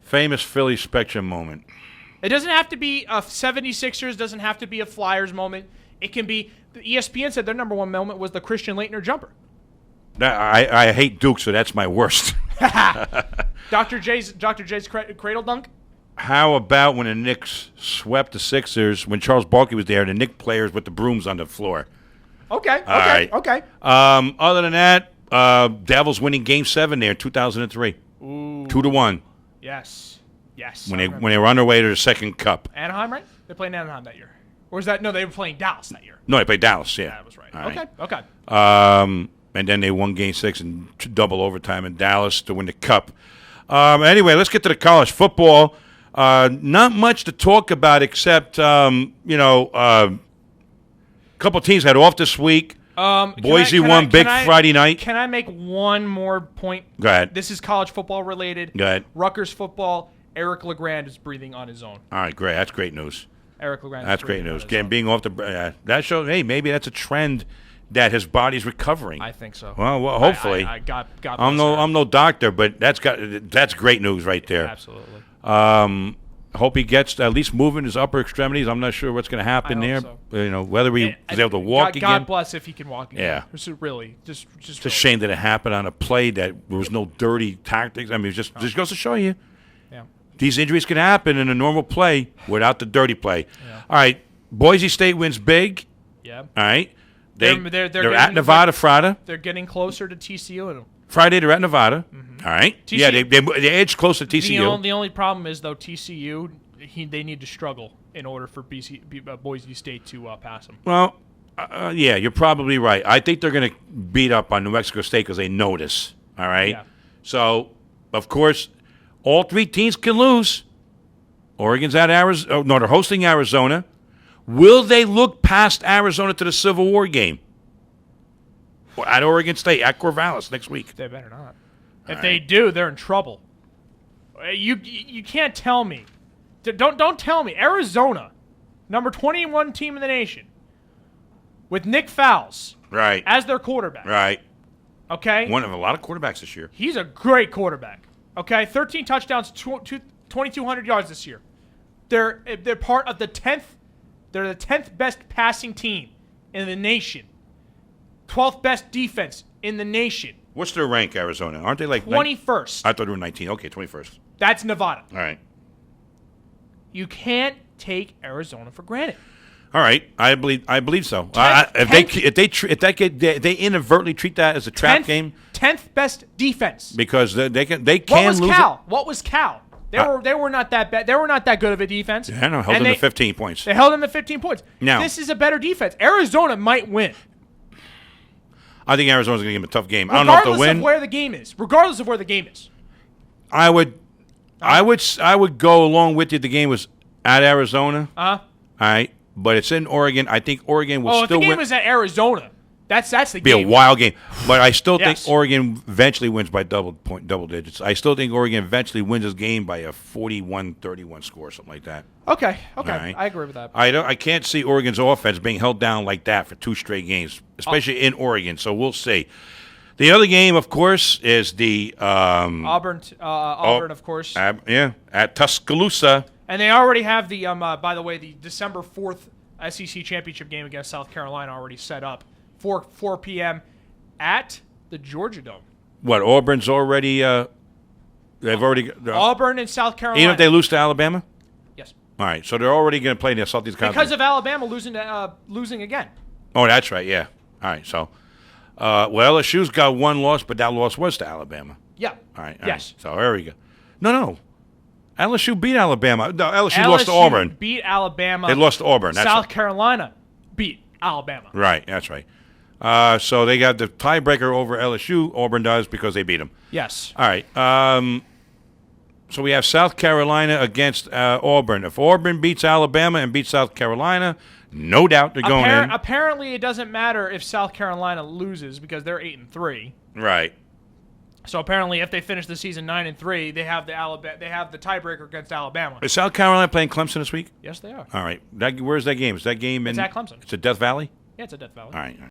Famous Philly Spectrum moment. It doesn't have to be a 76ers, doesn't have to be a Flyers moment. It can be, the ESPN said their number one moment was the Christian Laettner jumper. I hate Duke, so that's my worst. Dr. J's cradle dunk? How about when the Knicks swept the Sixers when Charles Barkley was there, the Knicks players with the brooms on the floor? Okay. Okay. Other than that, Devils winning Game 7 there in 2003. Ooh. 2-1. Yes. When they were on their way to the second cup. Anaheim, right? They played Anaheim that year. Or was that? No, they were playing Dallas that year. No, they played Dallas, yeah. That was right. All Okay. And then they won Game 6 in double overtime in Dallas to win the cup. Anyway, let's get to the college football. Not much to talk about except, a couple teams had off this week. Boise won Friday night. Can I make one more point? Go ahead. This is college football related. Go ahead. Rutgers football. Eric LeGrand is breathing on his own. All right, great. That's great news. Eric LeGrand. That's great news. Again, being off the that shows. Hey, maybe that's a trend that his body's recovering. I think so. Well, hopefully. I'm no doctor, but that's great news right there. Absolutely. Hope he gets to at least moving his upper extremities. I'm not sure what's going to happen there. So. Whether he's able to walk again. God bless if he can walk again. Yeah. This is really just. It's a shame that it happened on a play that there was no dirty tactics. I mean, just goes to show you. Yeah. These injuries can happen in a normal play without the dirty play. Yeah. All right, Boise State wins big. Yeah. All right. They're at Nevada Friday. They're getting closer to TCU. Friday, they're at Nevada. Mm-hmm. All right. TCU, yeah, they edge close to TCU. The only problem is, though, TCU, they need to struggle in order for Boise State to pass them. Well, yeah, you're probably right. I think they're going to beat up on New Mexico State because they notice. All right. Yeah. So, of course, all three teams can lose. Oregon's at Arizona. No, they're hosting Arizona. Will they look past Arizona to the Civil War game? At Oregon State, at Corvallis next week. They better not. If they do, they're in trouble. You can't tell me. Don't tell me. Arizona, number 21 team in the nation, with Nick Foles as their quarterback. Right. Okay? One of a lot of quarterbacks this year. He's a great quarterback. Okay? 13 touchdowns, 2,200 yards this year. They're part of the 10th. They're the 10th best passing team in the nation. 12th best defense in the nation. What's their rank, Arizona? Aren't they like 21st? I thought they were 19. Okay, 21st. That's Nevada. All right. You can't take Arizona for granted. All right, I believe so. If they inadvertently treat that as a trap game, 10th best defense because they can lose. What was Cal? They were not that bad. They were not that good of a defense. Yeah, no, held them to 15 points. They held them to 15 points. Now, this is a better defense. Arizona might win. I think Arizona's going to give them a tough game. I don't know if they'll win. Regardless of where the game is. I would go along with you. The game was at Arizona. All right, but it's in Oregon. I think Oregon will still win. If the game was at Arizona, that's the game. Be a wild game, but I still think Oregon eventually wins by double digits. I still think Oregon eventually wins this game by a 41-31 score, something like that. Okay, right. I agree with that. I can't see Oregon's offense being held down like that for 2 straight games, especially in Oregon. So we'll see. The other game, of course, is the Auburn, of course. At Tuscaloosa. And they already have the by the way, the December 4th SEC championship game against South Carolina already set up. 4 p.m. at the Georgia Dome. What, Auburn's already they've already Auburn and South Carolina. Even if they lose to Alabama? Yes. All right, so they're already going to play in the Southeast Conference. Because of Alabama losing again. Oh, that's right, yeah. All right, so LSU's got one loss, but that loss was to Alabama. Yeah. All right. Yes. So there we go. No. LSU beat Alabama. No, LSU lost to Auburn. Beat Alabama. They lost to Auburn. South Carolina beat Alabama. Right, that's right. So they got the tiebreaker over LSU. Auburn does because they beat them. Yes. All right. So we have South Carolina against Auburn. If Auburn beats Alabama and beats South Carolina, no doubt they're going in. Apparently, it doesn't matter if South Carolina loses because they're 8-3. Right. So apparently, if they finish the season 9-3, they have the tiebreaker against Alabama. Is South Carolina playing Clemson this week? Yes, they are. All right. Where's that game? Is that game in? It's at Clemson. It's at Death Valley. Yeah, it's at Death Valley. All right.